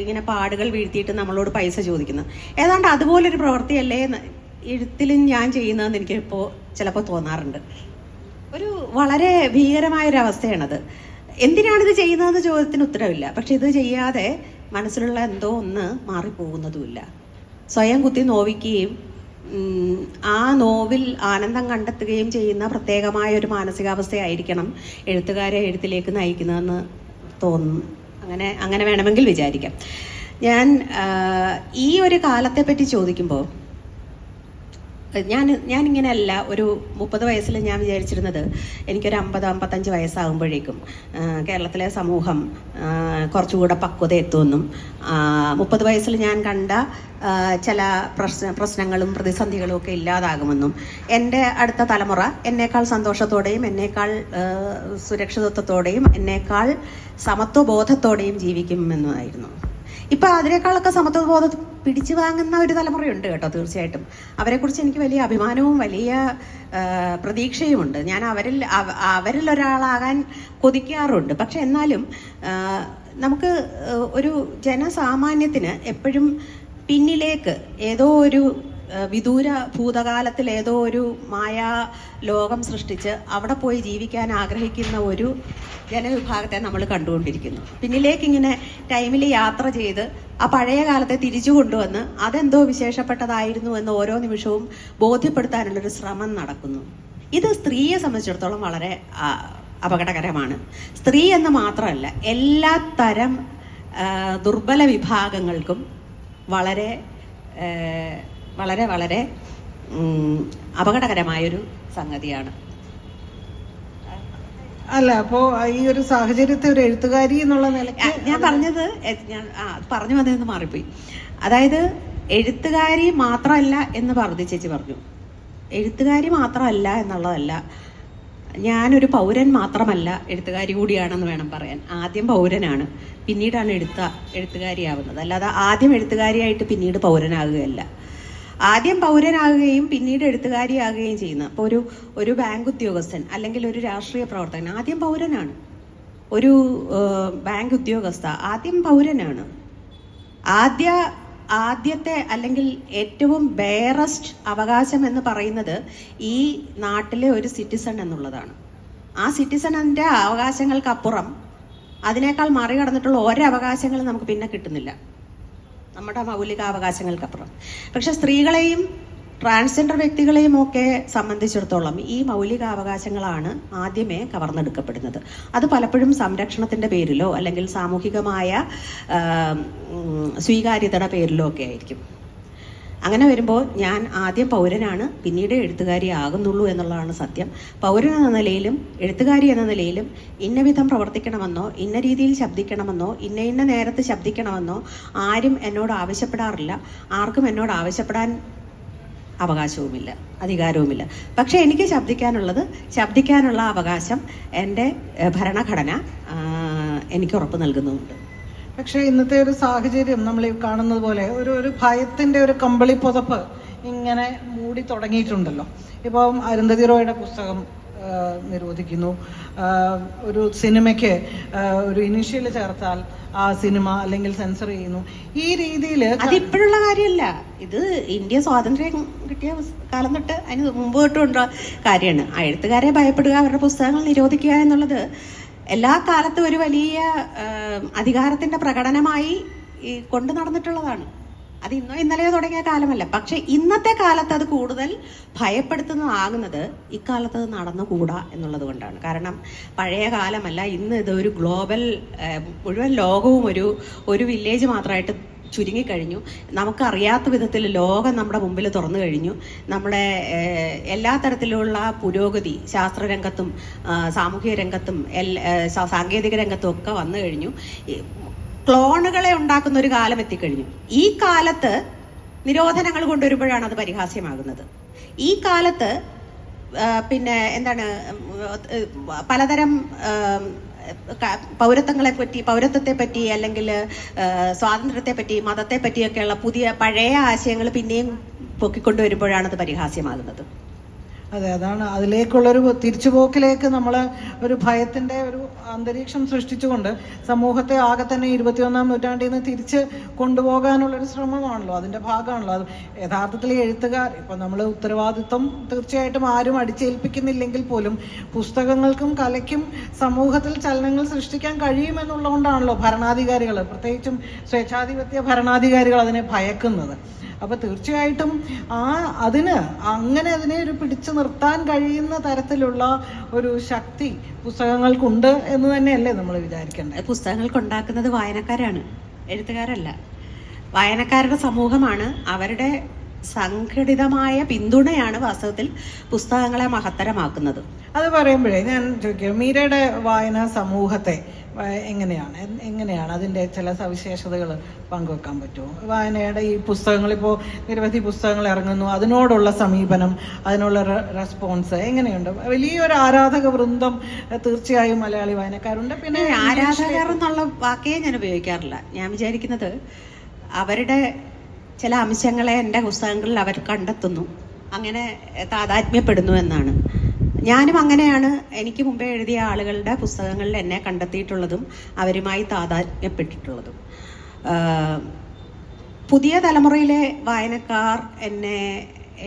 ഇങ്ങനെ പാടുകൾ വീഴ്ത്തിയിട്ട് നമ്മളോട് പൈസ ചോദിക്കുന്നത്. ഏതാണ്ട് അതുപോലൊരു പ്രവൃത്തിയല്ലേ എഴുത്തിലും ഞാൻ ചെയ്യുന്നതെന്ന് എനിക്കിപ്പോൾ ചിലപ്പോൾ തോന്നാറുണ്ട്. ഒരു വളരെ ഭീകരമായൊരവസ്ഥയാണത്. എന്തിനാണിത് ചെയ്യുന്നതെന്ന് ചോദ്യത്തിന് ഉത്തരവില്ല. പക്ഷെ ഇത് ചെയ്യാതെ മനസ്സിലുള്ള എന്തോ ഒന്ന് മാറിപ്പോകുന്നതുമില്ല. സ്വയം കുത്തി നോവിക്കുകയും ആ നോവിൽ ആനന്ദം കണ്ടെത്തുകയും ചെയ്യുന്ന പ്രത്യേകമായ ഒരു മാനസികാവസ്ഥയായിരിക്കണം എഴുത്തുകാരെ എഴുത്തിലേക്ക് നയിക്കുന്നതെന്ന് തോന്നുന്നു. അങ്ങനെ വേണമെങ്കിൽ വിചാരിക്കാം. ഈ ഒരു കാലത്തെപ്പറ്റി ചോദിക്കുമ്പോൾ ഞാനിങ്ങനെയല്ല. ഒരു 30 വയസ്സിൽ ഞാൻ വിചാരിച്ചിരുന്നത് എനിക്കൊരു 50-55 വയസ്സാകുമ്പോഴേക്കും കേരളത്തിലെ സമൂഹം കുറച്ചുകൂടെ പക്വത എത്തുമെന്നും 30 വയസ്സിൽ ഞാൻ കണ്ട ചില പ്രശ്നങ്ങളും പ്രതിസന്ധികളും ഒക്കെ ഇല്ലാതാകുമെന്നും എൻ്റെ അടുത്ത തലമുറ എന്നേക്കാൾ സന്തോഷത്തോടെയും എന്നേക്കാൾ സുരക്ഷിതത്വത്തോടെയും എന്നേക്കാൾ സമത്വബോധത്തോടെയും ജീവിക്കുമെന്നുമായിരുന്നു. ഇപ്പം അതിനേക്കാളൊക്കെ സമത്വബോധം പിടിച്ചു വാങ്ങുന്ന ഒരു തലമുറയുണ്ട് കേട്ടോ. തീർച്ചയായിട്ടും അവരെക്കുറിച്ച് എനിക്ക് വലിയ അഭിമാനവും വലിയ പ്രതീക്ഷയുമുണ്ട്. ഞാൻ അവരിൽ ഒരാളാകാൻ കൊതിക്കാറുണ്ട്. പക്ഷെ എന്നാലും നമുക്ക് ഒരു ജനസാമാന്യത്തിന് എപ്പോഴും പിന്നിലേക്ക് ഏതോ ഒരു വിദൂര ഭൂതകാലത്തിൽ ഏതോ ഒരു മായാ ലോകം സൃഷ്ടിച്ച് അവിടെ പോയി ജീവിക്കാൻ ആഗ്രഹിക്കുന്ന ഒരു ജനവിഭാഗത്തെ നമ്മൾ കണ്ടുകൊണ്ടിരിക്കുന്നു. പിന്നിലേക്ക് ഇങ്ങനെ ടൈമിൽ യാത്ര ചെയ്ത് ആ പഴയ കാലത്തെ തിരിച്ചു കൊണ്ടുവന്ന് അതെന്തോ വിശേഷപ്പെട്ടതായിരുന്നു എന്ന് ഓരോ നിമിഷവും ബോധ്യപ്പെടുത്താനുള്ളൊരു ശ്രമം നടക്കുന്നു. ഇത് സ്ത്രീയെ സംബന്ധിച്ചിടത്തോളം വളരെ അപകടകരമാണ്. സ്ത്രീ എന്ന് മാത്രമല്ല, എല്ലാ തരം ദുർബല വിഭാഗങ്ങൾക്കും വളരെ വളരെ വളരെ അപകടകരമായൊരു സംഗതിയാണ്. അല്ല, അപ്പോ ഈ ഒരു സാഹചര്യത്തെ ഒരു എഴുത്തുകാരി എന്നുള്ള നിലയ്ക്ക് ഞാൻ പറഞ്ഞത് പറഞ്ഞു വന്നതെന്ന് മാറിപ്പോയി. അതായത് എഴുത്തുകാരി മാത്രമല്ല എന്ന് പറഞ്ഞു ചേച്ചി പറഞ്ഞു. എഴുത്തുകാരി മാത്രമല്ല എന്നുള്ളതല്ല, ഞാനൊരു പൗരൻ മാത്രമല്ല എഴുത്തുകാരി കൂടിയാണെന്ന് വേണം പറയാൻ. ആദ്യം പൗരനാണ്, പിന്നീടാണ് എഴുത്തുകാരിയാവുന്നത്. അല്ലാതെ ആദ്യം എഴുത്തുകാരിയായിട്ട് പിന്നീട് പൗരനാകുകയല്ല. ആദ്യം പൗരനാകുകയും പിന്നീട് എഴുത്തുകാരിയാകുകയും ചെയ്യുന്ന. അപ്പോൾ ഒരു ബാങ്ക് ഉദ്യോഗസ്ഥൻ അല്ലെങ്കിൽ ഒരു രാഷ്ട്രീയ പ്രവർത്തകൻ ആദ്യം പൗരനാണ്. ഒരു ബാങ്ക് ഉദ്യോഗസ്ഥ ആദ്യം പൗരനാണ്. ആദ്യത്തെ അല്ലെങ്കിൽ ഏറ്റവും ബേറസ്റ്റ് അവകാശം എന്ന് പറയുന്നത് ഈ നാട്ടിലെ ഒരു സിറ്റിസൺ എന്നുള്ളതാണ്. ആ സിറ്റിസണിൻ്റെ അവകാശങ്ങൾക്കപ്പുറം അതിനേക്കാൾ മറികടന്നിട്ടുള്ള ഒരവകാശങ്ങളും നമുക്ക് പിന്നെ കിട്ടുന്നില്ല, നമ്മുടെ മൗലിക അവകാശങ്ങൾക്കപ്പുറം. പക്ഷെ സ്ത്രീകളെയും ട്രാൻസ്ജെൻഡർ വ്യക്തികളെയും ഒക്കെ സംബന്ധിച്ചിടത്തോളം ഈ മൗലിക അവകാശങ്ങളാണ് ആദ്യമേ കവർന്നെടുക്കപ്പെടുന്നത്. അത് പലപ്പോഴും സംരക്ഷണത്തിൻ്റെ പേരിലോ അല്ലെങ്കിൽ സാമൂഹികമായ സ്വീകാര്യതയുടെ പേരിലോ ഒക്കെ ആയിരിക്കും. അങ്ങനെ വരുമ്പോൾ ഞാൻ ആദ്യം പൗരനാണ്, പിന്നീട് എഴുത്തുകാരി ആകുന്നുള്ളൂ എന്നുള്ളതാണ് സത്യം. പൗരൻ എന്ന നിലയിലും എഴുത്തുകാരി എന്ന നിലയിലും ഇന്ന വിധം പ്രവർത്തിക്കണമെന്നോ ഇന്ന രീതിയിൽ ശബ്ദിക്കണമെന്നോ ഇന്ന നേരത്ത് ശബ്ദിക്കണമെന്നോ ആരും എന്നോട് ആവശ്യപ്പെടാറില്ല. ആർക്കും എന്നോട് ആവശ്യപ്പെടാൻ അവകാശവുമില്ല, അധികാരവുമില്ല. പക്ഷേ എനിക്ക് ശബ്ദിക്കാനുള്ള അവകാശം എൻ്റെ ഭരണഘടന എനിക്ക് ഉറപ്പ് നൽകുന്നുമുണ്ട്. പക്ഷേ ഇന്നത്തെ ഒരു സാഹചര്യം നമ്മൾ ഈ കാണുന്നത് പോലെ ഒരു ഭയത്തിൻ്റെ ഒരു കമ്പിളി പുതപ്പ് ഇങ്ങനെ മൂടി തുടങ്ങിയിട്ടുണ്ടല്ലോ. ഇപ്പം അരുന്ധതി റോയുടെ പുസ്തകം നിരോധിക്കുന്നു. ഒരു സിനിമയ്ക്ക് ഒരു ഇനീഷ്യൽ ചേർത്താൽ ആ സിനിമ അല്ലെങ്കിൽ സെൻസർ ചെയ്യുന്നു. ഈ രീതിയിൽ അതിപ്പോഴുള്ള കാര്യമല്ല, ഇത് ഇന്ത്യ സ്വാതന്ത്ര്യം കിട്ടിയ കാലം തൊട്ട് അതിന് മുമ്പ് തൊട്ടുള്ള കാര്യമാണ്. എഴുത്തുകാരെ ഭയപ്പെടുക, അവരുടെ പുസ്തകങ്ങൾ നിരോധിക്കുക എന്നുള്ളത് എല്ലാ കാലത്തും ഒരു വലിയ അധികാരത്തിൻ്റെ പ്രകടനമായി കൊണ്ടു നടന്നിട്ടുള്ളതാണ്. അത് ഇന്നോ ഇന്നലെയോ തുടങ്ങിയ കാലമല്ല. പക്ഷെ ഇന്നത്തെ കാലത്ത് അത് കൂടുതൽ ഭയപ്പെടുത്തുന്നതാകുന്നത് ഇക്കാലത്ത് അത് നടന്നുകൂടാ എന്നുള്ളത് കൊണ്ടാണ്. കാരണം പഴയ കാലമല്ല, ഇന്ന് ഇതൊരു ഗ്ലോബൽ, മുഴുവൻ ലോകവും ഒരു വില്ലേജ് മാത്രമായിട്ട് ചുരുങ്ങിക്കഴിഞ്ഞു. നമുക്കറിയാത്ത വിധത്തിൽ ലോകം നമ്മുടെ മുമ്പിൽ തുറന്നു കഴിഞ്ഞു. നമ്മുടെ എല്ലാ തരത്തിലുള്ള പുരോഗതി ശാസ്ത്രരംഗത്തും സാമൂഹിക രംഗത്തും സാങ്കേതിക രംഗത്തും ഒക്കെ വന്നു കഴിഞ്ഞു. ക്ലോണുകളെ ഉണ്ടാക്കുന്ന ഒരു കാലം എത്തിക്കഴിഞ്ഞു. ഈ കാലത്ത് നിരോധനങ്ങൾ കൊണ്ടുവരുമ്പോഴാണ് അത് പരിഹാസ്യമാകുന്നത്. ഈ കാലത്ത് പിന്നെ എന്താണ് പലതരം പൗരത്വത്തെ പറ്റി അല്ലെങ്കിൽ സ്വാതന്ത്ര്യത്തെ പറ്റി മതത്തെ പറ്റിയൊക്കെയുള്ള പഴയ ആശയങ്ങൾ പിന്നെയും പൊക്കിക്കൊണ്ടുവരുമ്പോഴാണ് അത് പരിഹാസ്യമാകുന്നത്. അതെ, അതാണ് അതിലേക്കുള്ളൊരു തിരിച്ചുപോക്കിലേക്ക് നമ്മൾ ഒരു ഭയത്തിൻ്റെ ഒരു അന്തരീക്ഷം സൃഷ്ടിച്ചുകൊണ്ട് സമൂഹത്തെ ആകെ തന്നെ 21-ാം നൂറ്റാണ്ടിൽ നിന്ന് തിരിച്ച് കൊണ്ടുപോകാനുള്ളൊരു ശ്രമമാണല്ലോ, അതിൻ്റെ ഭാഗമാണല്ലോ അത്. യഥാർത്ഥത്തിൽ എഴുത്തുകാർ, ഇപ്പം നമ്മൾ ഉത്തരവാദിത്വം തീർച്ചയായിട്ടും ആരും അടിച്ചേൽപ്പിക്കുന്നില്ലെങ്കിൽ പോലും പുസ്തകങ്ങൾക്കും കലയ്ക്കും സമൂഹത്തിൽ ചലനങ്ങൾ സൃഷ്ടിക്കാൻ കഴിയുമെന്നുള്ളതുകൊണ്ടാണല്ലോ ഭരണാധികാരികൾ, പ്രത്യേകിച്ചും സ്വേച്ഛാധിപത്യ ഭരണാധികാരികൾ അതിനെ ഭയക്കുന്നത്. അപ്പോൾ തീർച്ചയായിട്ടും അതിനെ ഒരു പിടിച്ചു നിർത്താൻ കഴിയുന്ന തരത്തിലുള്ള ഒരു ശക്തി പുസ്തകങ്ങൾക്കുണ്ട് എന്ന് തന്നെയല്ലേ നമ്മൾ വിചാരിക്കേണ്ടത്. പുസ്തകങ്ങൾക്കുണ്ടാക്കുന്നത് വായനക്കാരാണ്, എഴുത്തുകാരല്ല. വായനക്കാരുടെ സമൂഹമാണ്. അവരുടെ സംഘടിതമായ പിന്തുണയാണ് വാസ്തവത്തിൽ പുസ്തകങ്ങളെ മഹത്തരമാക്കുന്നത്. അത് പറയുമ്പോഴേ ഞാൻ ചോദിക്കാം, മീരയുടെ വായനാ സമൂഹത്തെ എങ്ങനെയാണ് അതിൻ്റെ ചില സവിശേഷതകൾ പങ്കുവെക്കാൻ പറ്റുമോ? വായനയുടെ ഈ പുസ്തകങ്ങൾ, ഇപ്പോൾ നിരവധി പുസ്തകങ്ങൾ ഇറങ്ങുന്നു, അതിനോടുള്ള സമീപനം, അതിനുള്ള റെസ്പോൺസ് എങ്ങനെയുണ്ട്? വലിയൊരു ആരാധക വൃന്ദം തീർച്ചയായും മലയാളി വായനക്കാരുണ്ട്. പിന്നെ ആരാധകർ എന്നുള്ള വാക്കേ ഞാൻ ഉപയോഗിക്കാറില്ല. ഞാൻ വിചാരിക്കുന്നത് അവരുടെ ചില അംശങ്ങളെ എൻ്റെ പുസ്തകങ്ങളിൽ അവർ കണ്ടെത്തുന്നു, അങ്ങനെ താതാത്മ്യപ്പെടുന്നു എന്നാണ്. ഞാനും അങ്ങനെയാണ്. എനിക്ക് മുമ്പേ എഴുതിയ ആളുകളുടെ പുസ്തകങ്ങളിൽ എന്നെ കണ്ടെത്തിയിട്ടുള്ളതും അവരുമായി താതാത്മ്യപ്പെട്ടിട്ടുള്ളതും. പുതിയ തലമുറയിലെ വായനക്കാർ എന്നെ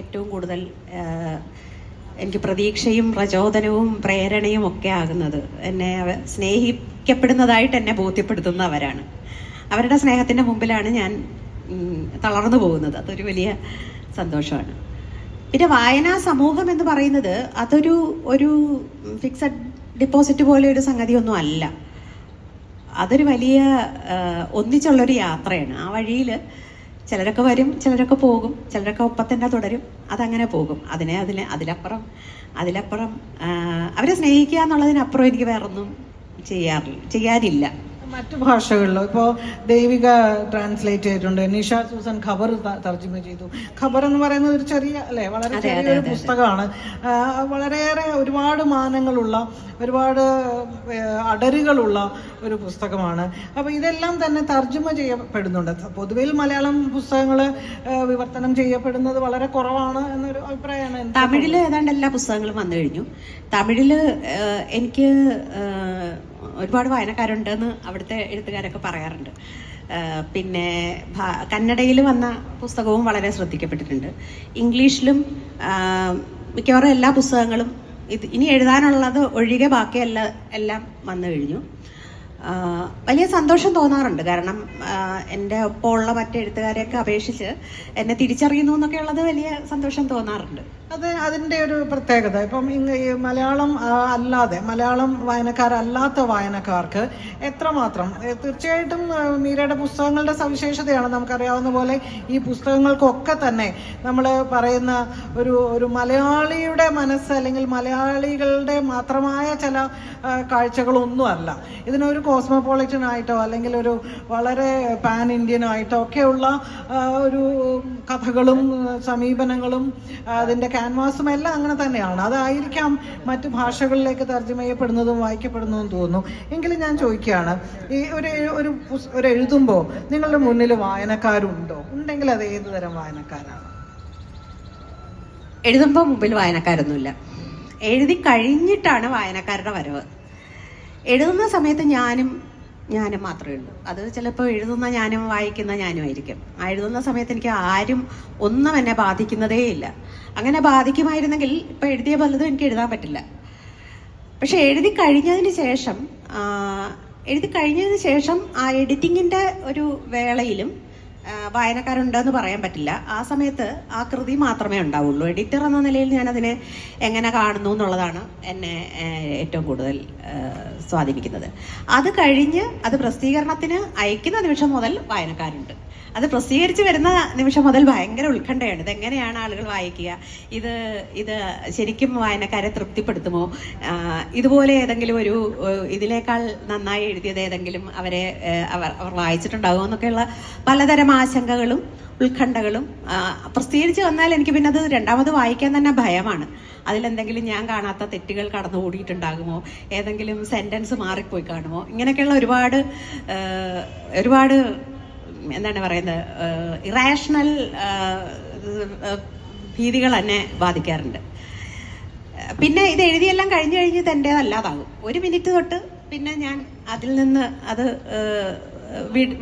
ഏറ്റവും കൂടുതൽ എനിക്ക് പ്രതീക്ഷയും പ്രചോദനവും പ്രേരണയും ഒക്കെ ആകുന്നത്, എന്നെ സ്നേഹിക്കപ്പെടുന്നതായിട്ട് എന്നെ ബോധ്യപ്പെടുത്തുന്നവരാണ്. അവരുടെ സ്നേഹത്തിൻ്റെ മുമ്പിലാണ് ഞാൻ തളർന്നു പോകുന്നത്. അതൊരു വലിയ സന്തോഷമാണ്. പിന്നെ വായനാ സമൂഹം എന്ന് പറയുന്നത് ഒരു ഫിക്സഡ് ഡിപ്പോസിറ്റ് പോലെ ഒരു സംഗതിയൊന്നും അല്ല. അതൊരു വലിയ ഒന്നിച്ചുള്ളൊരു യാത്രയാണ്. ആ വഴിയിൽ ചിലരൊക്കെ വരും, ചിലരൊക്കെ പോകും, ചിലരൊക്കെ ഒപ്പം തന്നെ തുടരും, അതങ്ങനെ പോകും. അതിലപ്പുറം അവരെ സ്നേഹിക്കുക എന്നുള്ളതിനപ്പുറം എനിക്ക് വേറൊന്നും ചെയ്യാനില്ല. മറ്റു ഭാഷകളിലോ ഇപ്പോൾ ദേവിക ട്രാൻസ്ലേറ്റ് ചെയ്തിട്ടുണ്ട്, നിഷ സൂസൻ ഖബർ തർജ്ജമ ചെയ്തു. ഖബർ എന്ന് പറയുന്നത് ഒരു ചെറിയ വളരെ ചെറിയൊരു പുസ്തകമാണ്. വളരെയേറെ ഒരുപാട് മാനങ്ങളുള്ള, ഒരുപാട് അടരുകളുള്ള ഒരു പുസ്തകമാണ്. അപ്പോൾ ഇതെല്ലാം തന്നെ തർജ്ജമ ചെയ്യപ്പെടുന്നുണ്ട്. പൊതുവിൽ മലയാളം പുസ്തകങ്ങൾ വിവർത്തനം ചെയ്യപ്പെടുന്നത് വളരെ കുറവാണ് എന്നൊരു അഭിപ്രായമാണ്. തമിഴിൽ ഏതാണ്ട് എല്ലാ പുസ്തകങ്ങളും വന്നു കഴിഞ്ഞു. തമിഴിൽ എനിക്ക് ഒരുപാട് വായനക്കാരുണ്ടെന്ന് അവിടുത്തെ എഴുത്തുകാരൊക്കെ പറയാറുണ്ട്. പിന്നെ കന്നഡയിൽ വന്ന പുസ്തകവും വളരെ ശ്രദ്ധിക്കപ്പെട്ടിട്ടുണ്ട്. ഇംഗ്ലീഷിലും മിക്കവാറും എല്ലാ പുസ്തകങ്ങളും ഇനി എഴുതാനുള്ളത് ഒഴികെ ബാക്കിയെല്ലാം വന്നു കഴിഞ്ഞു. വലിയ സന്തോഷം തോന്നാറുണ്ട്. കാരണം എൻ്റെ ഒപ്പമുള്ള മറ്റെഴുത്തുകാരെയൊക്കെ അപേക്ഷിച്ച് എന്നെ തിരിച്ചറിയുന്നു എന്നൊക്കെ ഉള്ളത് വലിയ സന്തോഷം തോന്നാറുണ്ട്. അതിൻ്റെ ഒരു പ്രത്യേകത. ഇപ്പം മലയാളം വായനക്കാരല്ലാത്ത വായനക്കാർക്ക് എത്രമാത്രം തീർച്ചയായിട്ടും മീരയുടെ പുസ്തകങ്ങളുടെ സവിശേഷതയാണ്. നമുക്കറിയാവുന്ന പോലെ ഈ പുസ്തകങ്ങൾക്കൊക്കെ തന്നെ നമ്മൾ പറയുന്ന ഒരു മലയാളിയുടെ മനസ്സ്, അല്ലെങ്കിൽ മലയാളികളുടെ മാത്രമായ ചില കാഴ്ചകളൊന്നും അല്ല. ഇതിനൊരു കോസ്മോപൊളിറ്റൻ ആയിട്ടോ അല്ലെങ്കിൽ ഒരു വളരെ പാൻ ഇന്ത്യൻ ആയിട്ടോ ഒക്കെയുള്ള ഒരു കഥകളും സമീപനങ്ങളും അതിൻ്റെ ക്യാൻവാസും എല്ലാം അങ്ങനെ തന്നെയാണ്. അതായിരിക്കാം മറ്റു ഭാഷകളിലേക്ക് തർജ്ജമ ചെയ്യപ്പെടുന്നതും വായിക്കപ്പെടുന്നതും തോന്നുന്നു. എങ്കിലും ഞാൻ ചോദിക്കുകയാണ്, ഈ ഒരു എഴുതുമ്പോൾ നിങ്ങളുടെ മുന്നിൽ വായനക്കാരുണ്ടോ? ഉണ്ടെങ്കിൽ അത് ഏത് തരം വായനക്കാരാണ്? എഴുതുമ്പോൾ മുമ്പിൽ വായനക്കാരൊന്നുമില്ല. എഴുതി കഴിഞ്ഞിട്ടാണ് വായനക്കാരുടെ വരവ്. എഴുതുന്ന സമയത്ത് ഞാനും മാത്രമേ ഉള്ളൂ. അത് ചിലപ്പോൾ എഴുതുന്ന ഞാനും വായിക്കുന്ന ഞാനും ആയിരിക്കും. ആ എഴുതുന്ന സമയത്ത് എനിക്ക് ആരും ഒന്നും എന്നെ ബാധിക്കുന്നതേ ഇല്ല. അങ്ങനെ ബാധിക്കുമായിരുന്നെങ്കിൽ ഇപ്പം എഴുതിയ പലതും എനിക്ക് എഴുതാൻ പറ്റില്ല. പക്ഷെ എഴുതി കഴിഞ്ഞതിന് ശേഷം ആ എഡിറ്റിങ്ങിൻ്റെ ഒരു വേളയിലും വായനക്കാരുണ്ടെന്ന് പറയാൻ പറ്റില്ല. ആ സമയത്ത് ആ കൃതി മാത്രമേ ഉണ്ടാവുള്ളൂ. എഡിറ്റർ എന്ന നിലയിൽ ഞാനതിനെ എങ്ങനെ കാണുന്നു എന്നുള്ളതാണ് എന്നെ ഏറ്റവും കൂടുതൽ സ്വാധീനിക്കുന്നത്. അത് കഴിഞ്ഞ് അത് പ്രസിദ്ധീകരണത്തിന് അയക്കുന്ന നിമിഷം മുതൽ വായനക്കാരുണ്ട്. അത് പ്രസിദ്ധീകരിച്ച് വരുന്ന നിമിഷം മുതൽ ഭയങ്കര ഉത്കണ്ഠയാണ്. ഇതെങ്ങനെയാണ് ആളുകൾ വായിക്കുക, ഇത് ശരിക്കും വായനക്കാരെ തൃപ്തിപ്പെടുത്തുമോ, ഇതുപോലെ ഏതെങ്കിലും ഇതിനേക്കാൾ നന്നായി എഴുതിയത് ഏതെങ്കിലും അവർ വായിച്ചിട്ടുണ്ടാകുമോ എന്നൊക്കെയുള്ള പലതരം ആശങ്കകളും ഉത്കണ്ഠകളും പ്രസിദ്ധീകരിച്ച് വന്നാൽ എനിക്ക് പിന്നെ അത് രണ്ടാമത് വായിക്കാൻ തന്നെ ഭയമാണ്. അതിലെന്തെങ്കിലും ഞാൻ കാണാത്ത തെറ്റുകൾ കടന്നുകൂടിയിട്ടുണ്ടാകുമോ, ഏതെങ്കിലും സെൻറ്റൻസ് മാറിപ്പോയി കാണുമോ, ഇങ്ങനെയൊക്കെയുള്ള ഒരുപാട് എന്താണ് പറയുന്നത്, ഇറാഷണൽ ഭീതികൾ എന്നെ ബാധിക്കാറുണ്ട്. പിന്നെ ഇത് എഴുതിയെല്ലാം കഴിഞ്ഞ് ഇത് എൻ്റേതല്ലാതാകും. 1 മിനിറ്റ് തൊട്ട് പിന്നെ ഞാൻ അതിൽ നിന്ന് അത്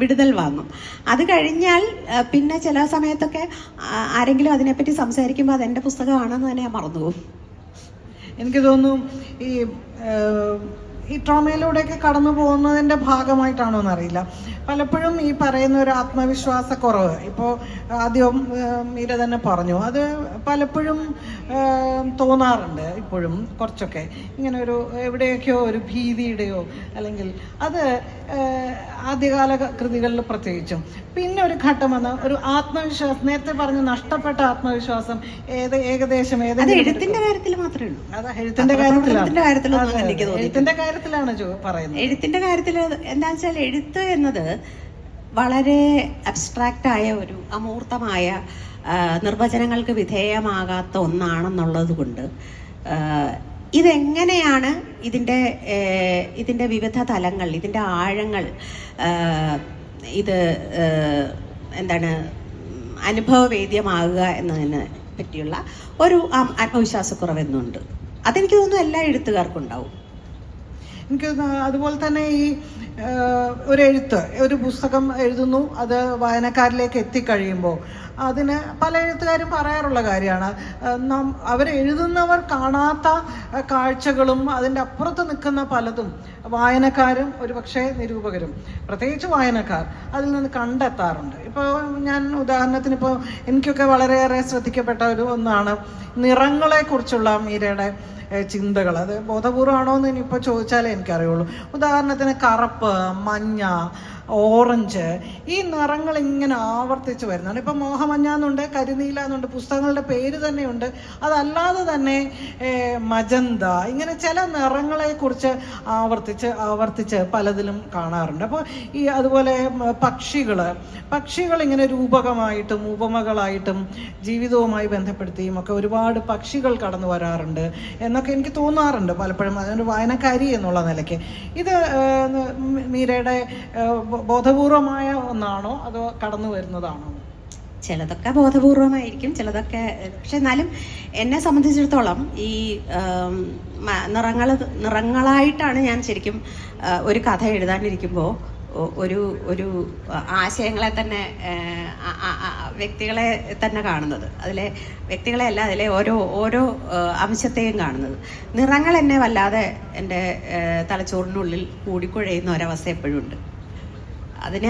വിടുതൽ വാങ്ങും. അത് കഴിഞ്ഞാൽ പിന്നെ ചില സമയത്തൊക്കെ ആരെങ്കിലും അതിനെപ്പറ്റി സംസാരിക്കുമ്പോൾ അതെൻ്റെ പുസ്തകമാണെന്ന് തന്നെ ഞാൻ മറന്നുപോകും. എനിക്ക് തോന്നുന്നു ഈ ട്രോമയിലൂടെയൊക്കെ കടന്നു പോകുന്നതിൻ്റെ ഭാഗമായിട്ടാണോ എന്നറിയില്ല, പലപ്പോഴും ഈ പറയുന്ന ഒരു ആത്മവിശ്വാസക്കുറവ്, ഇപ്പോൾ ആദ്യം മീര തന്നെ പറഞ്ഞു, അത് പലപ്പോഴും തോന്നാറുണ്ട്. ഇപ്പോഴും കുറച്ചൊക്കെ ഇങ്ങനെ ഒരു എവിടെയൊക്കെയോ ഒരു ഭീതിയുടെയോ, അല്ലെങ്കിൽ അത് ആദ്യകാല കൃതികളിൽ പ്രത്യേകിച്ചും. പിന്നെ ഒരു ഘട്ടം വന്ന ഒരു ആത്മവിശ്വാസം, നേരത്തെ പറഞ്ഞ നഷ്ടപ്പെട്ട ആത്മവിശ്വാസം ഏകദേശം എഴുത്തിന്റെ കാര്യത്തിൽ മാത്രമേ ഉള്ളൂ. അതാ എഴുത്തിന്റെ കാര്യത്തിലാണ് പറയുന്നത്. എഴുത്തിന്റെ കാര്യത്തിൽ എന്താ വെച്ചാൽ, എഴുത്ത് എന്നത് വളരെ അബ്സ്ട്രാക്റ്റ് ആയ ഒരു അമൂർത്തമായ നിർവചനങ്ങൾക്ക് വിധേയമാകാത്ത ഒന്നാണെന്നുള്ളത് കൊണ്ട് ഇതെങ്ങനെയാണ് ഇതിൻ്റെ വിവിധ തലങ്ങൾ, ഇതിൻ്റെ ആഴങ്ങൾ, ഇത് എന്താണ് അനുഭവവേദ്യമാകുക എന്നതിനെ പറ്റിയുള്ള ഒരു ആത്മവിശ്വാസക്കുറവെന്നുണ്ട്. അതെനിക്ക് തോന്നുന്നു എല്ലാ എഴുത്തുകാർക്കും ഉണ്ടാവും. എനിക്ക് അതുപോലെ തന്നെ ഈ ഒരു പുസ്തകം എഴുതുന്നു, അത് വായനക്കാരിലേക്ക് എത്തിക്കഴിയുമ്പോൾ അതിന് പല എഴുത്തുകാരും പറയാറുള്ള കാര്യമാണ്, അവരെഴുതുന്നവർ കാണാത്ത കാഴ്ചകളും അതിൻ്റെ അപ്പുറത്ത് നിൽക്കുന്ന പലതും വായനക്കാരും ഒരുപക്ഷെ നിരൂപകരും, പ്രത്യേകിച്ച് വായനക്കാർ, അതിൽ നിന്ന് കണ്ടെത്താറുണ്ട്. ഇപ്പോൾ ഞാൻ ഉദാഹരണത്തിന്, ഇപ്പോൾ എനിക്കൊക്കെ വളരെയേറെ ശ്രദ്ധിക്കപ്പെട്ട ഒന്നാണ് നിറങ്ങളെക്കുറിച്ചുള്ള മീരയുടെ ചിന്തകൾ. അത് ബോധപൂർവമാണോ എന്ന് ഇനിയിപ്പോൾ ചോദിച്ചാലേ എനിക്കറിയുള്ളൂ. ഉദാഹരണത്തിന് കറുപ്പ്, മഞ്ഞ, ഓറഞ്ച്, ഈ നിറങ്ങൾ ഇങ്ങനെ ആവർത്തിച്ച് വരുന്നതാണ്. ഇപ്പം മോഹമഞ്ഞ എന്നുണ്ട്, കരിനീല എന്നുണ്ട്, പുസ്തകങ്ങളുടെ പേര് തന്നെയുണ്ട്. അതല്ലാതെ തന്നെ മജന്ത, ഇങ്ങനെ ചില നിറങ്ങളെക്കുറിച്ച് ആവർത്തിച്ച് പലതിലും കാണാറുണ്ട്. അപ്പോൾ അതുപോലെ പക്ഷികൾ ഇങ്ങനെ രൂപകമായിട്ടും ഉപമകളായിട്ടും ജീവിതവുമായി ബന്ധപ്പെടുത്തിയും ഒക്കെ ഒരുപാട് പക്ഷികൾ കടന്നു വരാറുണ്ട് എന്നൊക്കെ എനിക്ക് തോന്നാറുണ്ട് പലപ്പോഴും, അതിനൊരു വായനക്കാരി എന്നുള്ള നിലയ്ക്ക്. ഇത് മീരയുടെ ബോധപൂർവമായ ഒന്നാണോ അതോ കടന്നു വരുന്നതാണോ? ചിലതൊക്കെ ബോധപൂർവമായിരിക്കും, ചിലതൊക്കെ. പക്ഷെ എന്നാലും എന്നെ സംബന്ധിച്ചിടത്തോളം ഈ നിറങ്ങളായിട്ടാണ് ഞാൻ ശരിക്കും ഒരു കഥ എഴുതാനിരിക്കുമ്പോൾ ഒരു ആശയങ്ങളെ തന്നെ, വ്യക്തികളെ തന്നെ കാണുന്നത്. അതിലെ വ്യക്തികളെ അല്ല, അതിലെ ഓരോ അംശത്തെയും കാണുന്നത്. നിറങ്ങൾ എന്നെ വല്ലാതെ എൻ്റെ തലച്ചോറിനുള്ളിൽ കൂടിക്കുഴയുന്ന ഒരവസ്ഥ എപ്പോഴും ഉണ്ട്.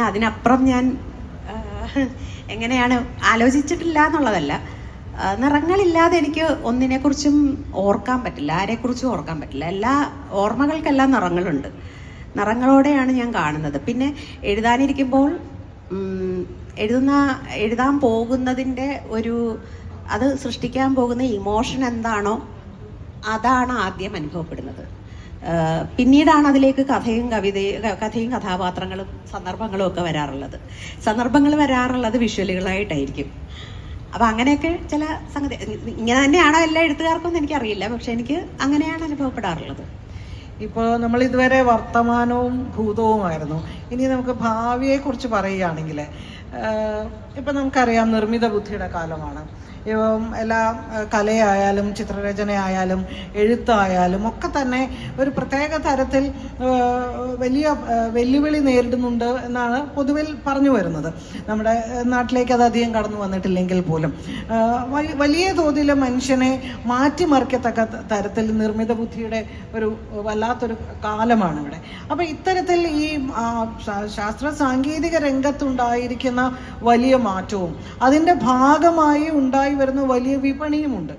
അതിനപ്പുറം ഞാൻ എങ്ങനെയാണ് ആലോചിച്ചിട്ടില്ല എന്നുള്ളതല്ല, നിറങ്ങളില്ലാതെ എനിക്ക് ഒന്നിനെക്കുറിച്ചും ഓർക്കാൻ പറ്റില്ല, ആരെക്കുറിച്ചും ഓർക്കാൻ പറ്റില്ല. എല്ലാ ഓർമ്മകൾക്കെല്ലാം നിറങ്ങളുണ്ട്. നിറങ്ങളോടെയാണ് ഞാൻ കാണുന്നത്. പിന്നെ എഴുതാനിരിക്കുമ്പോൾ എഴുതാൻ പോകുന്നതിൻ്റെ അത് സൃഷ്ടിക്കാൻ പോകുന്ന ഇമോഷൻ എന്താണോ അതാണ് ആദ്യം അനുഭവപ്പെടുന്നത്. പിന്നീടാണ് അതിലേക്ക് കഥയും കഥാപാത്രങ്ങളും സന്ദർഭങ്ങളും ഒക്കെ വരാറുള്ളത്. സന്ദർഭങ്ങൾ വരാറുള്ളത് വിഷ്വലുകളായിട്ടായിരിക്കും. അപ്പം അങ്ങനെയൊക്കെ ചില സംഗതി ഇങ്ങനെ തന്നെയാണോ എല്ലാ എഴുത്തുകാർക്കും എന്ന് എനിക്കറിയില്ല, പക്ഷെ എനിക്ക് അങ്ങനെയാണ് അനുഭവപ്പെടാറുള്ളത്. ഇപ്പോൾ നമ്മൾ ഇതുവരെ വർത്തമാനവും ഭൂതവുമായിരുന്നു. ഇനി നമുക്ക് ഭാവിയെക്കുറിച്ച് പറയുകയാണെങ്കിൽ, ഇപ്പം നമുക്കറിയാം നിർമ്മിത ബുദ്ധിയുടെ കാലമാണ്. എല്ലാ കലയായാലും ചിത്രരചനയായാലും എഴുത്തായാലും ഒക്കെ തന്നെ ഒരു പ്രത്യേക തരത്തിൽ വലിയ വെല്ലുവിളി നേരിടുന്നുണ്ട് എന്നാണ് പൊതുവിൽ പറഞ്ഞു വരുന്നത്. നമ്മുടെ നാട്ടിലേക്ക് അത് അധികം കടന്നു വന്നിട്ടില്ലെങ്കിൽ പോലും വലിയ തോതിൽ മനുഷ്യനെ മാറ്റിമറിക്കത്തക്ക തരത്തിൽ നിർമ്മിത ബുദ്ധിയുടെ വല്ലാത്തൊരു കാലമാണ് ഇവിടെ. അപ്പോൾ ഇത്തരത്തിൽ ഈ ശാസ്ത്ര സാങ്കേതിക രംഗത്തുണ്ടായിരിക്കുന്ന വലിയ മാറ്റവും അതിൻ്റെ ഭാഗമായി വരുന്ന വലിയ വിപണിയുമുണ്ട്.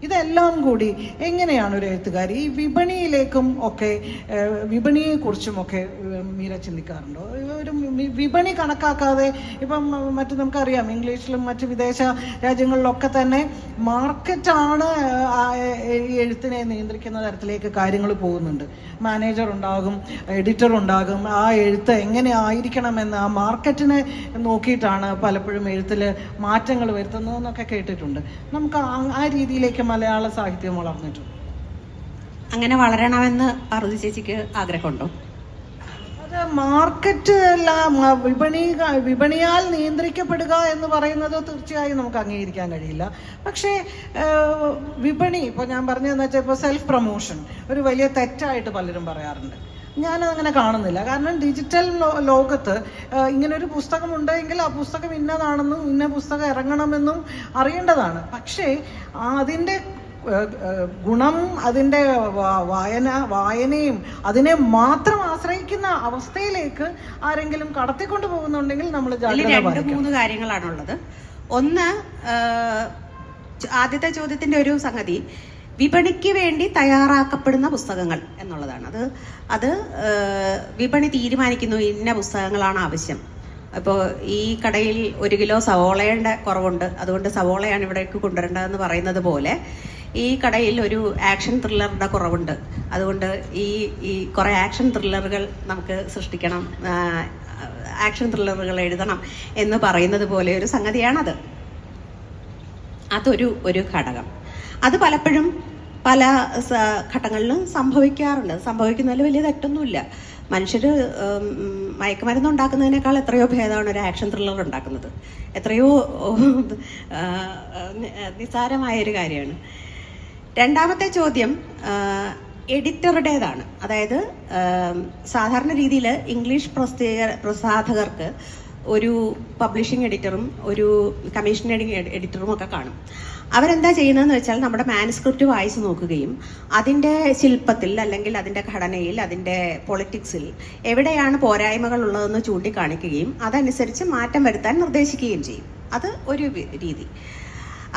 ഇതെല്ലാം കൂടി എങ്ങനെയാണ് ഒരു എഴുത്തുകാരി ഈ വിപണിയെക്കുറിച്ചുമൊക്കെ മീര ചിന്തിക്കാറുണ്ടോ? ഒരു വിപണി കണക്കാക്കാതെ, ഇപ്പം നമുക്കറിയാം ഇംഗ്ലീഷിലും മറ്റ് വിദേശ രാജ്യങ്ങളിലൊക്കെ തന്നെ മാർക്കറ്റാണ് ഈ എഴുത്തിനെ നിയന്ത്രിക്കുന്ന തരത്തിലേക്ക് കാര്യങ്ങൾ പോകുന്നുണ്ട്. മാനേജർ ഉണ്ടാകും, എഡിറ്റർ ഉണ്ടാകും. ആ എഴുത്ത് എങ്ങനെ ആയിരിക്കണമെന്ന് ആ മാർക്കറ്റിനെ നോക്കിയിട്ടാണ് പലപ്പോഴും എഴുത്തിൽ മാറ്റങ്ങൾ വരുത്തുന്നതെന്നൊക്കെ കേട്ടിട്ടുണ്ട്. നമുക്ക് ആ രീതിയിലേക്ക് മലയാള സാഹിത്യം വളർന്നിട്ടുണ്ട്. അങ്ങനെ വളരണമെന്ന് പാർവതി ചേച്ചിക്ക് ആഗ്രഹമുണ്ടോ? അത് മാർക്കറ്റ് അല്ല, വിപണിയാൽ നിയന്ത്രിക്കപ്പെടുക എന്ന് പറയുന്നത് തീർച്ചയായും നമുക്ക് അംഗീകരിക്കാൻ കഴിയില്ല. പക്ഷേ വിപണി, ഇപ്പോൾ ഞാൻ പറഞ്ഞതെന്ന് വെച്ചാൽ ഇപ്പോൾ സെൽഫ് പ്രൊമോഷൻ ഒരു വലിയ തെറ്റായിട്ട് പലരും പറയാറുണ്ട്. ഞാനങ്ങനെ കാണുന്നില്ല. കാരണം ഡിജിറ്റൽ ലോകത്ത് ഇങ്ങനൊരു പുസ്തകം ഉണ്ടെങ്കിൽ ആ പുസ്തകം ഇന്നതാണെന്നും ഇന്ന പുസ്തകം ഇറങ്ങണമെന്നും അറിയേണ്ടതാണ്. പക്ഷേ അതിൻ്റെ ഗുണം, അതിൻ്റെ വായനയും അതിനെ മാത്രം ആശ്രയിക്കുന്ന അവസ്ഥയിലേക്ക് ആരെങ്കിലും കടത്തിക്കൊണ്ട് പോകുന്നുണ്ടെങ്കിൽ നമ്മൾ രണ്ട് മൂന്ന് കാര്യങ്ങളാണുള്ളത്. ഒന്ന്, ആദ്യത്തെ ചോദ്യത്തിന്റെ ഒരു സംഗതി വിപണിക്ക് വേണ്ടി തയ്യാറാക്കപ്പെടുന്ന പുസ്തകങ്ങൾ എന്നുള്ളതാണ്. അത് വിപണി തീരുമാനിക്കുന്നു ഇന്ന പുസ്തകങ്ങളാണ് ആവശ്യം. അപ്പോൾ ഈ കടയിൽ 1 കിലോ സവോളയുടെ കുറവുണ്ട്, അതുകൊണ്ട് സവോളയാണ് ഇവിടേക്ക് കൊണ്ടുവരേണ്ടതെന്ന് പറയുന്നത് പോലെ ഈ കടയിൽ ഒരു ആക്ഷൻ ത്രില്ലറുടെ കുറവുണ്ട്, അതുകൊണ്ട് ഈ കുറേ ആക്ഷൻ ത്രില്ലറുകൾ നമുക്ക് സൃഷ്ടിക്കണം, ആക്ഷൻ ത്രില്ലറുകൾ എഴുതണം എന്ന് പറയുന്നത് പോലെ ഒരു സംഗതിയാണത്. അതൊരു ഘടകം. അത് പലപ്പോഴും പല ഘട്ടങ്ങളിലും സംഭവിക്കാറുണ്ട്. സംഭവിക്കുന്നതിൽ വലിയ തെറ്റൊന്നുമില്ല. മനുഷ്യർ മയക്കുമരുന്ന് ഉണ്ടാക്കുന്നതിനേക്കാൾ എത്രയോ ഭേദമാണ് ഒരു ആക്ഷൻ ത്രില്ലർ ഉണ്ടാക്കുന്നത്. എത്രയോ നിസ്സാരമായൊരു കാര്യമാണ്. രണ്ടാമത്തെ ചോദ്യം എഡിറ്ററുടേതാണ്. അതായത് സാധാരണ രീതിയിൽ ഇംഗ്ലീഷ് പ്രസാധകർക്ക് ഒരു പബ്ലിഷിംഗ് എഡിറ്ററും ഒരു കമ്മീഷനിങ് എഡിറ്ററും ഒക്കെ കാണും. അവരെന്താ ചെയ്യുന്നതെന്ന് വെച്ചാൽ നമ്മുടെ മാനുസ്ക്രിപ്റ്റ് വായിച്ചു നോക്കുകയും അതിൻ്റെ ശില്പത്തിൽ അല്ലെങ്കിൽ അതിൻ്റെ ഘടനയിൽ അതിൻ്റെ പൊളിറ്റിക്സിൽ എവിടെയാണ് പോരായ്മകൾ ഉള്ളതെന്ന് ചൂണ്ടിക്കാണിക്കുകയും അതനുസരിച്ച് മാറ്റം വരുത്താൻ നിർദ്ദേശിക്കുകയും ചെയ്യും. അത് ഒരു രീതി.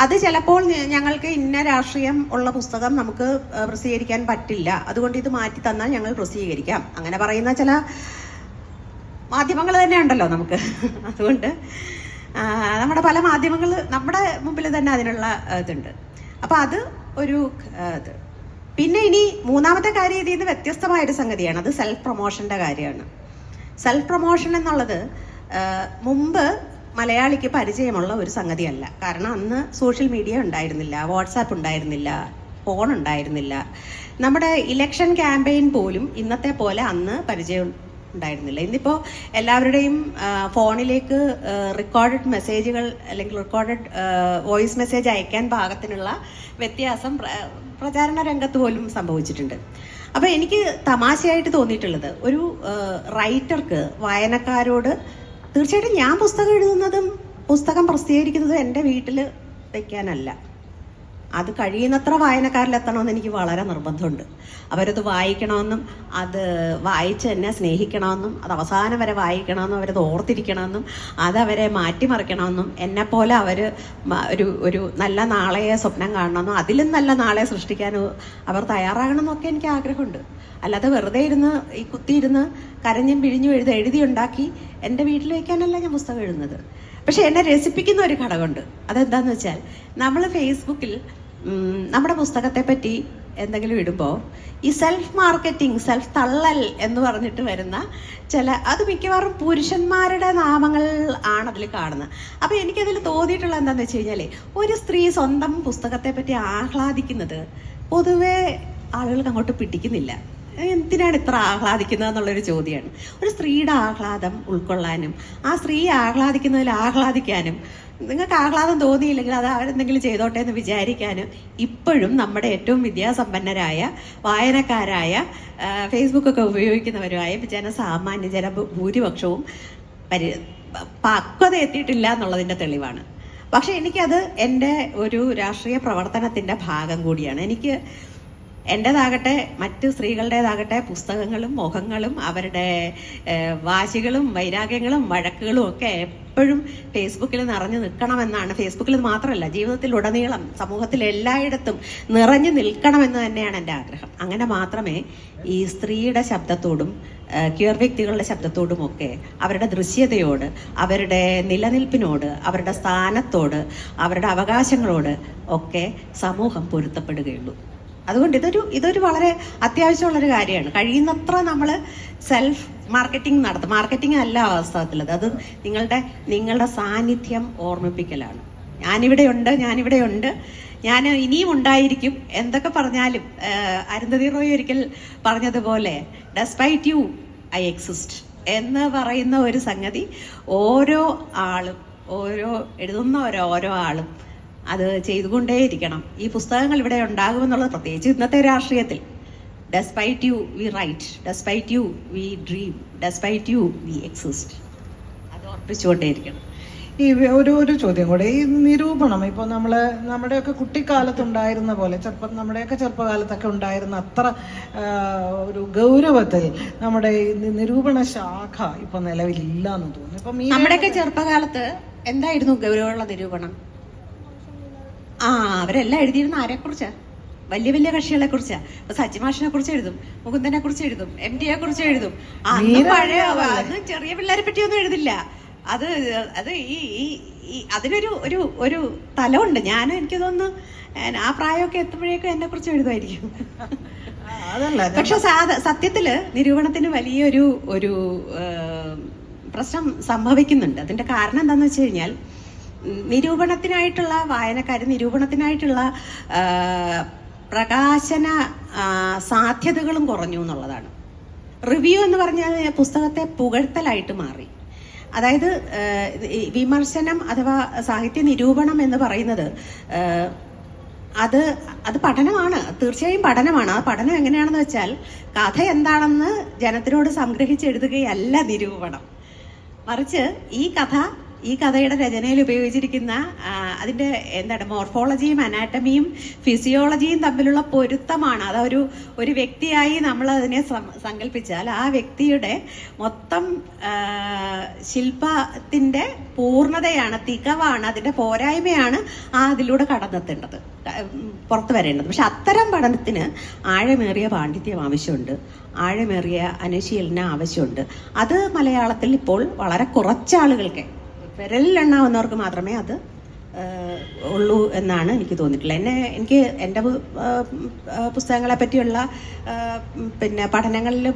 അത് ചിലപ്പോൾ ഞങ്ങൾക്ക് ഇന്ന രാഷ്ട്രീയം ഉള്ള പുസ്തകം നമുക്ക് പ്രസിദ്ധീകരിക്കാൻ പറ്റില്ല, അതുകൊണ്ട് ഇത് മാറ്റി തന്നാൽ ഞങ്ങൾ പ്രസിദ്ധീകരിക്കാം, അങ്ങനെ പറയുന്ന ചില മാധ്യമങ്ങൾ തന്നെ ഉണ്ടല്ലോ നമുക്ക്. അതുകൊണ്ട് നമ്മുടെ പല മാധ്യമങ്ങൾ നമ്മുടെ മുമ്പിൽ തന്നെ അതിനുള്ള ഇതുണ്ട്. അപ്പം അത് ഒരു ഇത്. പിന്നെ ഇനി മൂന്നാമത്തെ കാര്യം ഇതിൽ നിന്ന് വ്യത്യസ്തമായൊരു സംഗതിയാണ്. അത് സെൽഫ് പ്രൊമോഷൻ്റെ കാര്യമാണ്. സെൽഫ് പ്രൊമോഷൻ എന്നുള്ളത് മുമ്പ് മലയാളിക്ക് പരിചയമുള്ള ഒരു സംഗതിയല്ല. കാരണം അന്ന് സോഷ്യൽ മീഡിയ ഉണ്ടായിരുന്നില്ല, വാട്സാപ്പ് ഉണ്ടായിരുന്നില്ല, ഫോൺ ഉണ്ടായിരുന്നില്ല. നമ്മുടെ ഇലക്ഷൻ ക്യാമ്പയിൻ പോലും ഇന്നത്തെ പോലെ അന്ന് പരിചയം ഉണ്ടായിരുന്നില്ല. ഇന്നിപ്പോൾ എല്ലാവരുടെയും ഫോണിലേക്ക് റെക്കോർഡഡ് മെസ്സേജുകൾ അല്ലെങ്കിൽ റെക്കോർഡഡ് വോയിസ് മെസ്സേജ് അയക്കാൻ പാകത്തിനുള്ള വ്യത്യാസം പ്രചാരണ രംഗത്ത് പോലും സംഭവിച്ചിട്ടുണ്ട്. അപ്പോൾ എനിക്ക് തമാശയായിട്ട് തോന്നിയിട്ടുള്ളത്, ഒരു റൈറ്റർക്ക് വായനക്കാരോട് തീർച്ചയായിട്ടും ഞാൻ പുസ്തകം എഴുതുന്നതും പുസ്തകം പ്രസിദ്ധീകരിക്കുന്നതും എൻ്റെ വീട്ടിൽ വയ്ക്കാനല്ല, അത് കഴിയുന്നത്ര വായനക്കാരിലെത്തണമെന്ന് എനിക്ക് വളരെ നിർബന്ധമുണ്ട്. അവരത് വായിക്കണമെന്നും അത് വായിച്ച് എന്നെ സ്നേഹിക്കണമെന്നും അത് അവസാനം വരെ വായിക്കണമെന്നും അവരത് ഓർത്തിരിക്കണമെന്നും അതവരെ മാറ്റിമറിക്കണമെന്നും എന്നെപ്പോലെ അവർ ഒരു നല്ല നാളെയെ സ്വപ്നം കാണണമെന്നും അതിലും നല്ല നാളെ സൃഷ്ടിക്കാനും അവർ തയ്യാറാകണമെന്നൊക്കെ എനിക്ക് ആഗ്രഹമുണ്ട്. അല്ലാതെ വെറുതെ ഇരുന്ന് ഈ കുത്തിയിരുന്ന് കരഞ്ഞും പിഴിഞ്ഞും എഴുതി ഉണ്ടാക്കി എൻ്റെ വീട്ടിൽ വയ്ക്കാനല്ല ഞാൻ പുസ്തകം എഴുതുന്നത്. പക്ഷെ എന്നെ രസിപ്പിക്കുന്ന ഒരു ഘടകമുണ്ട്. അതെന്താന്ന് വെച്ചാൽ, നമ്മൾ ഫേസ്ബുക്കിൽ നമ്മുടെ പുസ്തകത്തെ പറ്റി എന്തെങ്കിലും ഇടുമ്പോൾ ഈ സെൽഫ് മാർക്കറ്റിംഗ്, സെൽഫ് തള്ളൽ എന്ന് പറഞ്ഞിട്ട് വരുന്ന അത് മിക്കവാറും പുരുഷന്മാരുടെ നാമങ്ങൾ ആണ് അതിൽ കാണുന്നത്. അപ്പോൾ എനിക്കതിൽ തോന്നിയിട്ടുള്ള എന്താണെന്ന് വെച്ച് കഴിഞ്ഞാൽ, ഒരു സ്ത്രീ സ്വന്തം പുസ്തകത്തെ പറ്റി ആഹ്ലാദിക്കുന്നത് പൊതുവേ ആളുകൾക്ക് അങ്ങോട്ട് പിടിക്കുന്നില്ല. എന്തിനാണ് ഇത്ര ആഹ്ലാദിക്കുന്നത് എന്നുള്ളൊരു ചോദ്യമാണ്. ഒരു സ്ത്രീയുടെ ആഹ്ലാദം ഉൾക്കൊള്ളാനും ആ സ്ത്രീ ആഹ്ലാദിക്കുന്നതിൽ ആഹ്ലാദിക്കാനും, നിങ്ങൾക്ക് ആഹ്ലാദം തോന്നിയില്ലെങ്കിൽ അത് അവരെന്തെങ്കിലും ചെയ്തോട്ടെ എന്ന് വിചാരിക്കാനും ഇപ്പോഴും നമ്മുടെ ഏറ്റവും വിദ്യാസമ്പന്നരായ വായനക്കാരായ ഫേസ്ബുക്കൊക്കെ ഉപയോഗിക്കുന്നവരുമായ ജനസാമാന്യ ഭൂരിപക്ഷവും പക്വത എത്തിയിട്ടില്ല എന്നുള്ളതിൻ്റെ തെളിവാണ്. പക്ഷെ എനിക്കത് എൻ്റെ ഒരു രാഷ്ട്രീയ പ്രവർത്തനത്തിൻ്റെ ഭാഗം കൂടിയാണ്. എനിക്ക് എൻ്റേതാകട്ടെ മറ്റ് സ്ത്രീകളുടേതാകട്ടെ പുസ്തകങ്ങളും മുഖങ്ങളും അവരുടെ വാശികളും വൈരാഗ്യങ്ങളും വഴക്കുകളും ഒക്കെ എപ്പോഴും ഫേസ്ബുക്കിൽ നിറഞ്ഞു നിൽക്കണമെന്നാണ്. ഫേസ്ബുക്കിൽ മാത്രമല്ല, ജീവിതത്തിലുടനീളം സമൂഹത്തിൽ എല്ലായിടത്തും നിറഞ്ഞു നിൽക്കണമെന്ന് തന്നെയാണ് എൻ്റെ ആഗ്രഹം. അങ്ങനെ മാത്രമേ ഈ സ്ത്രീയുടെ ശബ്ദത്തോടും ക്യൂർ വ്യക്തികളുടെ ശബ്ദത്തോടുമൊക്കെ അവരുടെ ദൃശ്യതയോട്, അവരുടെ നിലനിൽപ്പിനോട്, അവരുടെ സ്ഥാനത്തോട്, അവരുടെ അവകാശങ്ങളോട് ഒക്കെ സമൂഹം പൊരുത്തപ്പെടുകയുള്ളൂ. അതുകൊണ്ട് ഇതൊരു വളരെ അത്യാവശ്യമുള്ളൊരു കാര്യമാണ്. കഴിയുന്നത്ര നമ്മൾ സെൽഫ് മാർക്കറ്റിംഗ് നടത്തും. മാർക്കറ്റിംഗ് അല്ല വാസ്തവത്തിലത്, അത് നിങ്ങളുടെ സാന്നിധ്യം ഓർമ്മിപ്പിക്കലാണ്. ഞാനിവിടെയുണ്ട്, ഞാൻ ഇനിയും ഉണ്ടായിരിക്കും. എന്തൊക്കെ പറഞ്ഞാലും അരുന്ധതി റോയ് ഒരിക്കൽ പറഞ്ഞതുപോലെ ഡെസ്പൈറ്റ് യു ഐ എക്സിസ്റ്റ് എന്ന് പറയുന്ന ഒരു സംഗതി ഓരോ ആളും, എഴുതുന്ന ഓരോ ആളും അത് ചെയ്തുകൊണ്ടേയിരിക്കണം. ഈ പുസ്തകങ്ങൾ ഇവിടെ ഉണ്ടാകുമെന്നുള്ളത്, പ്രത്യേകിച്ച് ഇന്നത്തെ രാഷ്ട്രീയത്തിൽ despite you we write, despite you we dream, despite you we exist. അത് ഉറപ്പിച്ചുകൊണ്ടേയിരിക്കണം. ഈ ഒരു ചോദ്യം കൂടെ, ഈ നിരൂപണം ഇപ്പോൾ നമ്മുടെയൊക്കെ കുട്ടിക്കാലത്തുണ്ടായിരുന്ന പോലെ, നമ്മുടെയൊക്കെ ചെറുപ്പകാലത്തൊക്കെ ഉണ്ടായിരുന്ന അത്ര ഒരു ഗൗരവത്തിൽ നമ്മുടെ ഈ നിരൂപണ ശാഖ ഇപ്പൊ നിലവിലില്ല എന്ന് തോന്നുന്നു. ഇപ്പൊ നമ്മുടെയൊക്കെ ചെറുപ്പകാലത്ത് എന്തായിരുന്നു ഗൗരവമുള്ള നിരൂപണം? അവരെല്ലാം എഴുതിയിരുന്ന ആരെക്കുറിച്ചാ? വലിയ വലിയ കക്ഷികളെ കുറിച്ചാ. ഇപ്പൊ സച്ചിമാഷിനെ കുറിച്ച് എഴുതും, മുകുന്ദനെ കുറിച്ച് എഴുതും, MT കുറിച്ച് എഴുതും. അന്ന് ചെറിയ പിള്ളേരെ പറ്റിയൊന്നും എഴുതില്ല. അത് അതിനൊരു ഒരു ഒരു തലമുണ്ട്. എനിക്ക് തോന്നുന്നു ആ പ്രായമൊക്കെ എത്തുമ്പോഴേക്കും എന്നെ കുറിച്ച് എഴുതുമായിരിക്കും. പക്ഷെ സത്യത്തില് നിരൂപണത്തിന് വലിയൊരു ഒരു പ്രശ്നം സംഭവിക്കുന്നുണ്ട്. അതിന്റെ കാരണം എന്താന്ന് വെച്ച് കഴിഞ്ഞാൽ, നിരൂപണത്തിനായിട്ടുള്ള വായനക്കാര്, നിരൂപണത്തിനായിട്ടുള്ള പ്രകാശന സാധ്യതകളും കുറഞ്ഞു എന്നുള്ളതാണ്. റിവ്യൂ എന്ന് പറഞ്ഞാൽ പുസ്തകത്തെ പുകഴ്ത്തലായിട്ട് മാറി. അതായത് വിമർശനം അഥവാ സാഹിത്യ നിരൂപണം എന്ന് പറയുന്നത് അത് പഠനമാണ്, തീർച്ചയായും പഠനമാണ്. ആ പഠനം എങ്ങനെയാണെന്ന് വെച്ചാൽ, കഥ എന്താണെന്ന് ജനത്തിനോട് സംഗ്രഹിച്ചെഴുതുകയല്ല നിരൂപണം. മറിച്ച് ഈ കഥയുടെ രചനയിൽ ഉപയോഗിച്ചിരിക്കുന്ന അതിൻ്റെ മോർഫോളജിയും അനാറ്റമിയും ഫിസിയോളജിയും തമ്മിലുള്ള പൊരുത്തമാണ്. ഒരു വ്യക്തിയായി നമ്മൾ അതിനെ സങ്കല്പിച്ചാൽ, ആ വ്യക്തിയുടെ മൊത്തം ശില്പത്തിൻ്റെ പൂർണ്ണതയാണ്, തികവാണ്, അതിൻ്റെ പോരായ്മയാണ് അതിലൂടെ കടന്നെത്തേണ്ടത്, പുറത്തു വരേണ്ടത്. പക്ഷെ അത്തരം പഠനത്തിന് ആഴമേറിയ പാണ്ഡിത്യം ആവശ്യമുണ്ട്, ആഴമേറിയ അനുശീലനം ആവശ്യമുണ്ട്. അത് മലയാളത്തിൽ ഇപ്പോൾ വളരെ കുറച്ചാളുകൾക്ക്, വിരലിലെണ്ണാവുന്നവർക്ക് മാത്രമേ അത് ഉള്ളൂ എന്നാണ് എനിക്ക് തോന്നിയിട്ടുള്ളത്. എനിക്ക് എൻ്റെ പുസ്തകങ്ങളെ പറ്റിയുള്ള പഠനങ്ങളിൽ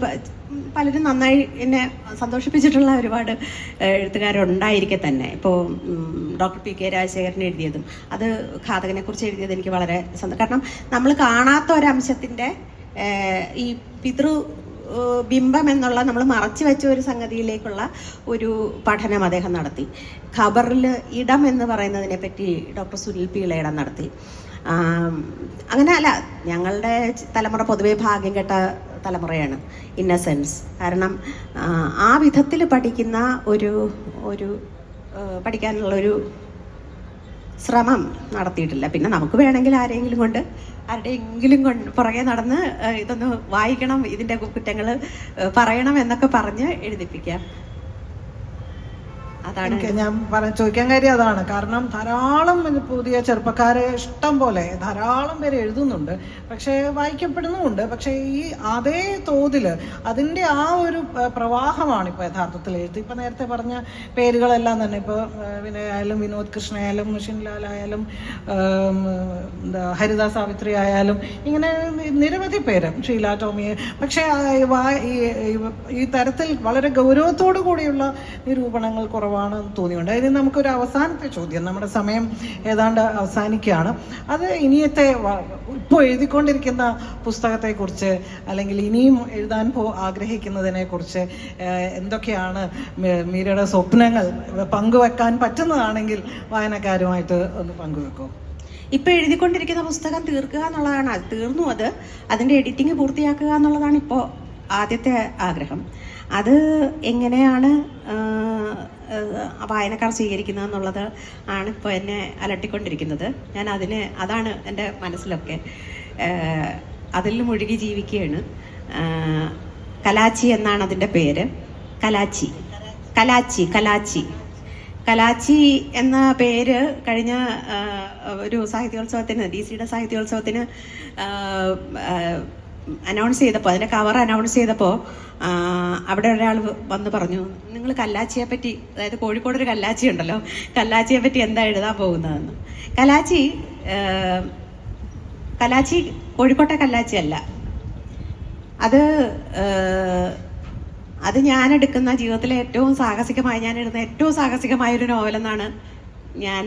പലരും നന്നായി എന്നെ സന്തോഷിപ്പിച്ചിട്ടുള്ള ഒരുപാട് എഴുത്തുകാരുണ്ടായിരിക്കെ തന്നെ. ഇപ്പോൾ ഡോക്ടർ PK രാജശേഖരൻ എഴുതിയതും, അത് ഘാതകനെ കുറിച്ച് എഴുതിയത് എനിക്ക് വളരെ കാരണം നമ്മൾ കാണാത്ത ഒരംശത്തിൻ്റെ ഈ ബിംബം എന്നുള്ള നമ്മൾ മറച്ചു വെച്ച ഒരു സംഗതിയിലേക്കുള്ള ഒരു പഠനം അദ്ദേഹം നടത്തി. ഖബറിൽ ഇടം എന്ന് പറയുന്നതിനെ പറ്റി ഡോക്ടർ സുനിൽ P. ഇളയിടം നടത്തി. അങ്ങനെ അല്ല, ഞങ്ങളുടെ തലമുറ പൊതുവെ ഭാഗ്യം കെട്ട തലമുറയാണ്, ഇന്നസെൻസ്. കാരണം ആ വിധത്തിൽ പഠിക്കുന്ന ഒരു പഠിക്കാനുള്ളൊരു ശ്രമം നടത്തിയിട്ടില്ല. പിന്നെ നമുക്ക് വേണമെങ്കിൽ ആരുടെയെങ്കിലും പുറകെ നടന്ന് ഇതൊന്ന് വായിക്കണം, ഇതിൻ്റെ കുറ്റങ്ങൾ പറയണം എന്നൊക്കെ പറഞ്ഞ് എഴുതിപ്പിക്കാം. അതാണ് ഞാൻ ചോദിക്കാൻ കാര്യം അതാണ്. കാരണം ധാരാളം പുതിയ ചെറുപ്പക്കാരെ ഇഷ്ടം പോലെ ധാരാളം പേര് എഴുതുന്നുണ്ട്, പക്ഷേ വായിക്കപ്പെടുന്നുമുണ്ട്. പക്ഷേ ഈ അതേ തോതിൽ അതിൻ്റെ ആ ഒരു പ്രവാഹമാണ് ഇപ്പോൾ യഥാർത്ഥത്തിൽ എഴുത്ത്. ഇപ്പം നേരത്തെ പറഞ്ഞ പേരുകളെല്ലാം തന്നെ, ഇപ്പോൾ വിനയായാലും വിനോദ് കൃഷ്ണയായാലും മുഷിൻലാൽ ആയാലും ഹരിത സാവിത്രി ആയാലും ഇങ്ങനെ നിരവധി പേര്, ഷീല ടോമിയെ. പക്ഷേ ഈ തരത്തിൽ വളരെ ഗൗരവത്തോടു കൂടിയുള്ള നിരൂപണങ്ങൾ കുറവാണ് തോന്നിയുണ്ട്. അതിന് നമുക്കൊരു അവസാനത്തെ ചോദ്യം, നമ്മുടെ സമയം ഏതാണ്ട് അവസാനിക്കുകയാണ്. അത് ഇനിയത്തെ ഇപ്പോൾ എഴുതിക്കൊണ്ടിരിക്കുന്ന പുസ്തകത്തെക്കുറിച്ച്, അല്ലെങ്കിൽ ഇനിയും എഴുതാൻ ആഗ്രഹിക്കുന്നതിനെ കുറിച്ച് എന്തൊക്കെയാണ് മീരയുടെ സ്വപ്നങ്ങൾ പങ്കുവെക്കാൻ പറ്റുന്നതാണെങ്കിൽ വായനക്കാരുമായിട്ട് ഒന്ന് പങ്കുവെക്കും. ഇപ്പൊ എഴുതിക്കൊണ്ടിരിക്കുന്ന പുസ്തകം തീർക്കുക എന്നുള്ളതാണ്. തീർന്നു, അതിന്റെ എഡിറ്റിംഗ് പൂർത്തിയാക്കുക എന്നുള്ളതാണ് ഇപ്പോൾ ആദ്യത്തെ ആഗ്രഹം. അത് എങ്ങനെയാണ് വായനക്കാർ സ്വീകരിക്കുന്നത് എന്നുള്ളത് ആണ് ഇപ്പോൾ എന്നെ അലട്ടിക്കൊണ്ടിരിക്കുന്നത്. അതാണ് എൻ്റെ മനസ്സിലൊക്കെ. അതിൽ മുഴുകി ജീവിക്കുകയാണ്. കലാച്ചി എന്നാണ് അതിൻ്റെ പേര്. കലാച്ചി എന്ന പേര് കഴിഞ്ഞ ഒരു സാഹിത്യോത്സവത്തിന്, DC-യുടെ സാഹിത്യോത്സവത്തിന് അനൗൺസ് ചെയ്തപ്പോൾ, അതിൻ്റെ കവർ അനൗൺസ് ചെയ്തപ്പോൾ അവിടെ ഒരാൾ വന്ന് പറഞ്ഞു, നിങ്ങൾ കല്ലാച്ചിയെ പറ്റി, അതായത് കോഴിക്കോട് ഒരു കല്ലാച്ചി ഉണ്ടല്ലോ, കല്ലാച്ചിയെ പറ്റി എന്താ എഴുതാൻ പോകുന്നതെന്ന്. കലാച്ചി കോഴിക്കോട്ടെ കല്ലാച്ചി അല്ല. അത് ഞാൻ എടുക്കുന്ന ജീവിതത്തിലെ ഞാൻ എഴുതുന്ന ഏറ്റവും സാഹസികമായ ഒരു നോവലെന്നാണ് ഞാൻ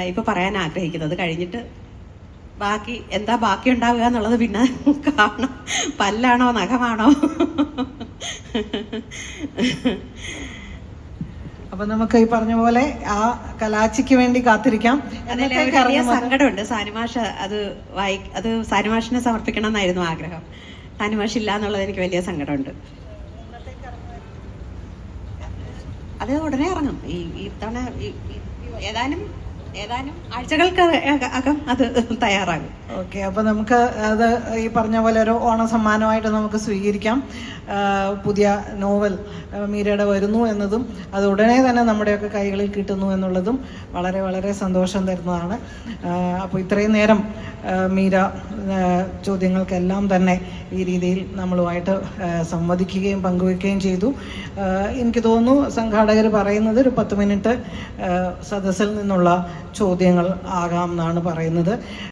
ഇപ്പോൾ പറയാൻ ആഗ്രഹിക്കുന്നത്. കഴിഞ്ഞിട്ട് ബാക്കി ഉണ്ടാവുക എന്നുള്ളത് പിന്നെ കാണാം. പല്ലാണോ നഖമാണോ? അപ്പൊ നമുക്ക് ഈ പറഞ്ഞ പോലെ ആ കലാച്ചിക്ക് വേണ്ടി കാത്തിരിക്കാം. വലിയ സങ്കടമുണ്ട്. സാനുമാഷ് അത് സാനുമാഷിനെ സമർപ്പിക്കണം എന്നായിരുന്നു ആഗ്രഹം. താനുമാഷില്ല എന്നുള്ളത് എനിക്ക് വലിയ സങ്കടമുണ്ട്. അത് ഉടനെ ഇറങ്ങും. ഈ തവണ ഏതാനും ആഴ്ചകൾക്ക് അകം അത് തയ്യാറാകും. ഓക്കെ, അപ്പൊ നമുക്ക് അത് ഈ പറഞ്ഞ പോലെ ഒരു ഓണ സമ്മാനമായിട്ട് നമുക്ക് സ്വീകരിക്കാം. പുതിയ നോവൽ മീരയുടെ വരുന്നു എന്നതും അത് ഉടനെ തന്നെ നമ്മുടെയൊക്കെ കൈകളിൽ കിട്ടുന്നു എന്നുള്ളതും വളരെ വളരെ സന്തോഷം തരുന്നതാണ്. അപ്പോൾ ഇത്രയും നേരം മീര ചോദ്യങ്ങൾക്കെല്ലാം തന്നെ ഈ രീതിയിൽ നമ്മളുമായിട്ട് സംവദിക്കുകയും പങ്കുവയ്ക്കുകയും ചെയ്തു. എനിക്ക് തോന്നുന്നു സംഘാടകർ പറയുന്നത് ഒരു 10 മിനിറ്റ് സദസ്സിൽ നിന്നുള്ള ചോദ്യങ്ങൾ ആകാം എന്നാണ് പറയുന്നത്.